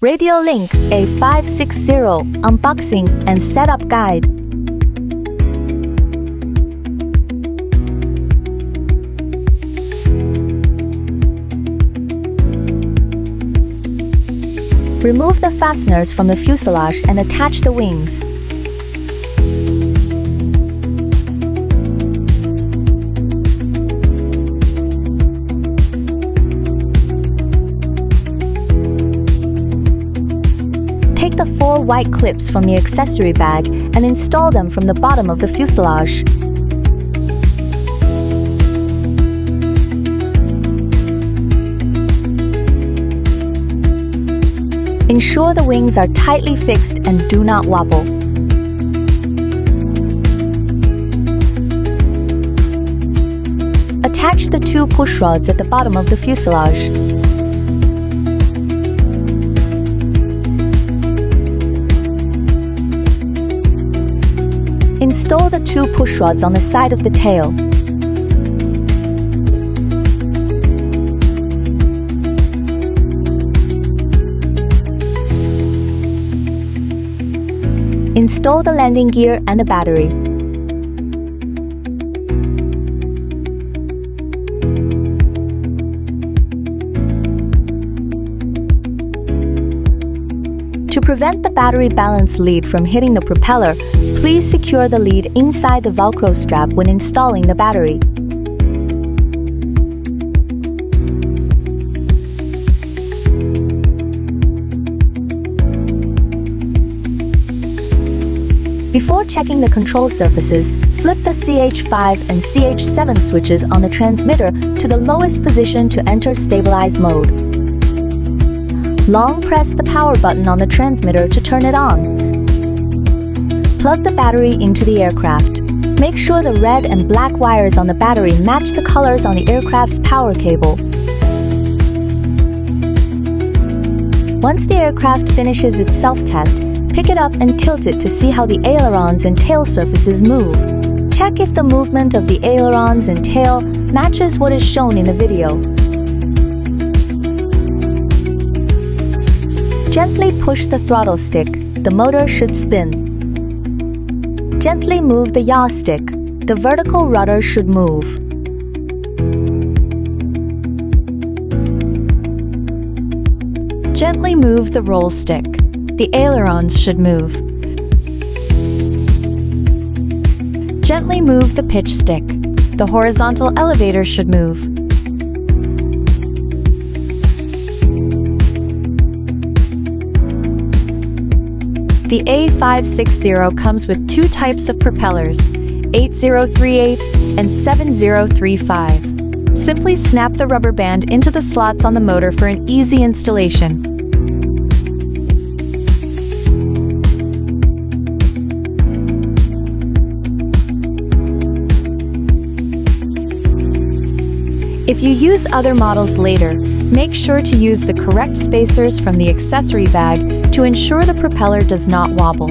RadioLink A560 Unboxing and Setup Guide. Remove the fasteners from the fuselage and attach the wings. Take the 4 white clips from the accessory bag and install them from the bottom of the fuselage. Ensure the wings are tightly fixed and do not wobble. Attach the 2 push rods at the bottom of the fuselage. Install the 2 push rods on the side of the tail. Install the landing gear and the battery. To prevent the battery balance lead from hitting the propeller, please secure the lead inside the Velcro strap when installing the battery. Before checking the control surfaces, flip the CH5 and CH7 switches on the transmitter to the lowest position to enter stabilize mode. Long press the power button on the transmitter to turn it on. Plug the battery into the aircraft. Make sure the red and black wires on the battery match the colors on the aircraft's power cable. Once the aircraft finishes its self-test, pick it up and tilt it to see how the ailerons and tail surfaces move. Check if the movement of the ailerons and tail matches what is shown in the video. Gently push the throttle stick. The motor should spin. Gently move the yaw stick. The vertical rudder should move. Gently move the roll stick. The ailerons should move. Gently move the pitch stick. The horizontal elevator should move. The A560 comes with 2 types of propellers, 8038 and 7035. Simply snap the rubber band into the slots on the motor for an easy installation. If you use other models later, make sure to use the correct spacers from the accessory bag to ensure the propeller does not wobble.